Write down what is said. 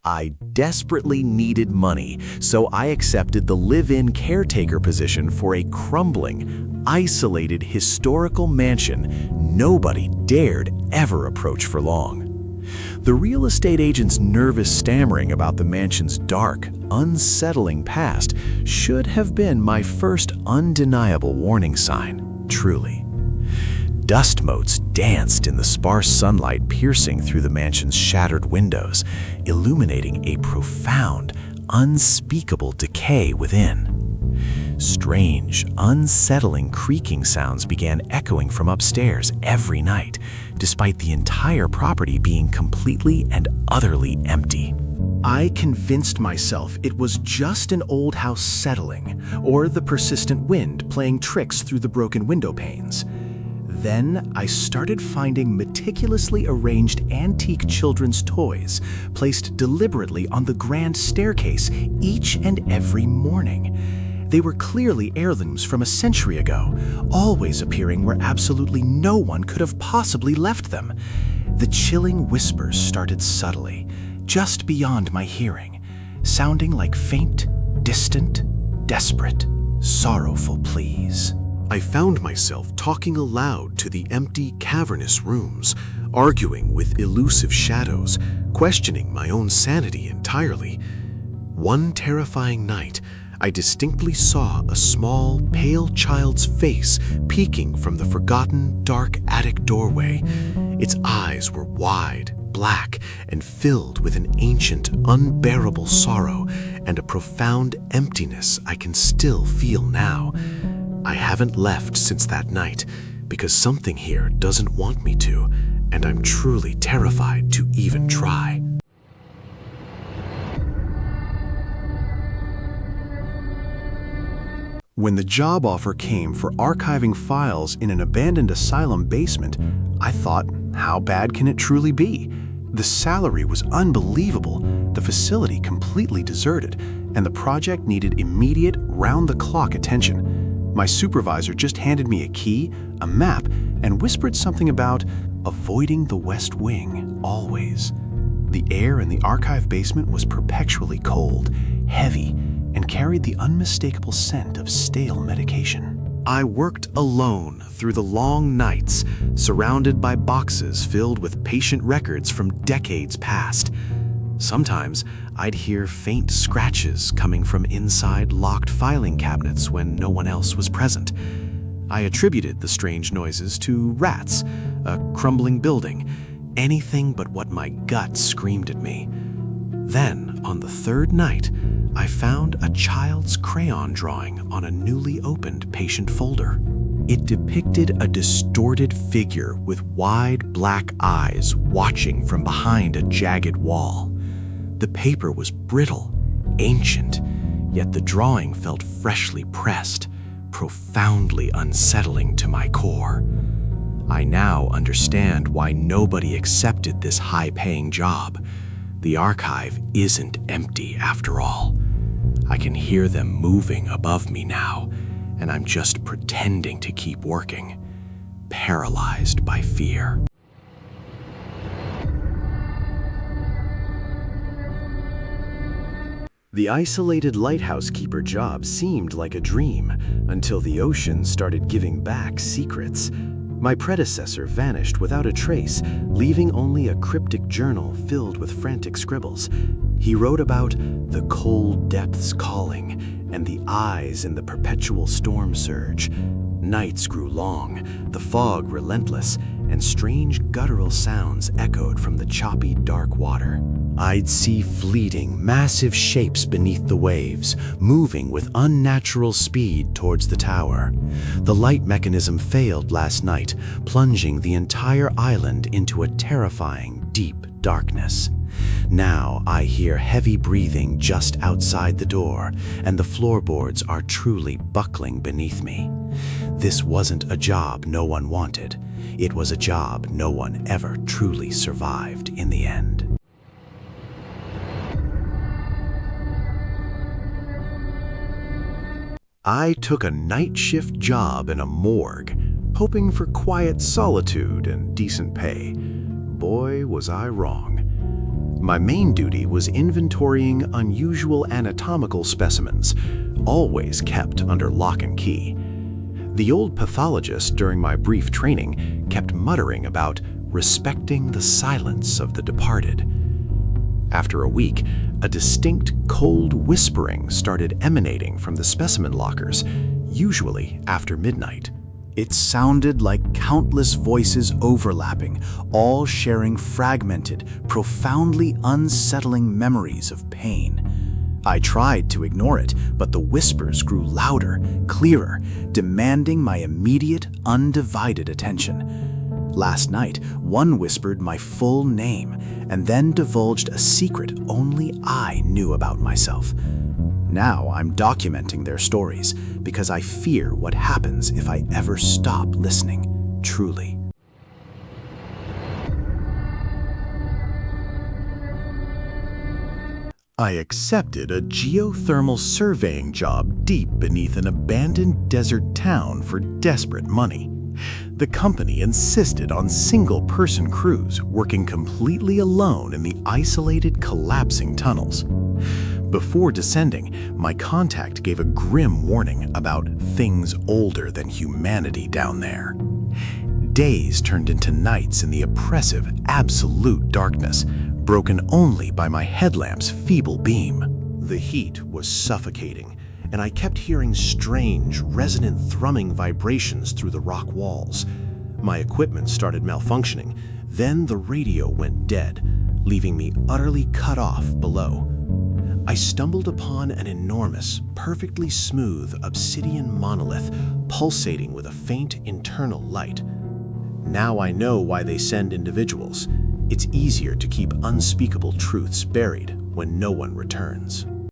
I desperately needed money, so I accepted the live-in caretaker position for a crumbling, isolated historical mansion nobody dared ever approach for long. The real estate agent's nervous stammering about the mansion's dark, unsettling past should have been my first undeniable warning sign, truly. Dust motes danced in the sparse sunlight piercing through the mansion's shattered windows, illuminating a profound, unspeakable decay within. Strange, unsettling creaking sounds began echoing from upstairs every night, despite the entire property being completely and utterly empty. I convinced myself it was just an old house settling, or the persistent wind playing tricks through the broken window panes. Then I started finding meticulously arranged antique children's toys placed deliberately on the grand staircase each and every morning. They were clearly heirlooms from a century ago, always appearing where absolutely no one could have possibly left them. The chilling whispers started subtly, just beyond my hearing, sounding like faint, distant, desperate, sorrowful pleas. I found myself talking aloud to the empty, cavernous rooms, arguing with elusive shadows, questioning my own sanity entirely. One terrifying night, I distinctly saw a small, pale child's face peeking from the forgotten, dark attic doorway. Its eyes were wide, black, and filled with an ancient, unbearable sorrow and a profound emptiness I can still feel now. I haven't left since that night because something here doesn't want me to, and I'm truly terrified to even try. When the job offer came for archiving files in an abandoned asylum basement, I thought, how bad can it truly be? The salary was unbelievable, the facility completely deserted, and the project needed immediate, round-the-clock attention. My supervisor just handed me a key, a map, and whispered something about avoiding the West Wing, always. The air in the archive basement was perpetually cold, heavy, and carried the unmistakable scent of stale medication. I worked alone through the long nights, surrounded by boxes filled with patient records from decades past. Sometimes I'd hear faint scratches coming from inside locked filing cabinets when no one else was present. I attributed the strange noises to rats, a crumbling building, anything but what my gut screamed at me. Then, on the third night, I found a child's crayon drawing on a newly opened patient folder. It depicted a distorted figure with wide black eyes watching from behind a jagged wall. The paper was brittle, ancient, yet the drawing felt freshly pressed, profoundly unsettling to my core. I now understand why nobody accepted this high-paying job. The archive isn't empty after all. I can hear them moving above me now, and I'm just pretending to keep working, paralyzed by fear. The isolated lighthouse keeper job seemed like a dream until the ocean started giving back secrets. My predecessor vanished without a trace, leaving only a cryptic journal filled with frantic scribbles. He wrote about the cold depths calling and the eyes in the perpetual storm surge. Nights grew long, the fog relentless, and strange guttural sounds echoed from the choppy, dark water. I'd see fleeting, massive shapes beneath the waves, moving with unnatural speed towards the tower. The light mechanism failed last night, plunging the entire island into a terrifying, deep darkness. Now I hear heavy breathing just outside the door, and the floorboards are truly buckling beneath me. This wasn't a job no one wanted. It was a job no one ever truly survived in the end. I took a night shift job in a morgue, hoping for quiet solitude and decent pay. Boy, was I wrong. My main duty was inventorying unusual anatomical specimens, always kept under lock and key. The old pathologist during my brief training kept muttering about respecting the silence of the departed. After a week, a distinct cold whispering started emanating from the specimen lockers, usually after midnight. It sounded like countless voices overlapping, all sharing fragmented, profoundly unsettling memories of pain. I tried to ignore it, but the whispers grew louder, clearer, demanding my immediate, undivided attention. Last night, one whispered my full name and then divulged a secret only I knew about myself. Now I'm documenting their stories because I fear what happens if I ever stop listening, truly. I accepted a geothermal surveying job deep beneath an abandoned desert town for desperate money. The company insisted on single-person crews working completely alone in the isolated, collapsing tunnels. Before descending, my contact gave a grim warning about things older than humanity down there. Days turned into nights in the oppressive, absolute darkness, broken only by my headlamp's feeble beam. The heat was suffocating, and I kept hearing strange, resonant thrumming vibrations through the rock walls. My equipment started malfunctioning, then the radio went dead, leaving me utterly cut off below. I stumbled upon an enormous, perfectly smooth obsidian monolith pulsating with a faint internal light. Now I know why they send individuals. It's easier to keep unspeakable truths buried when no one returns.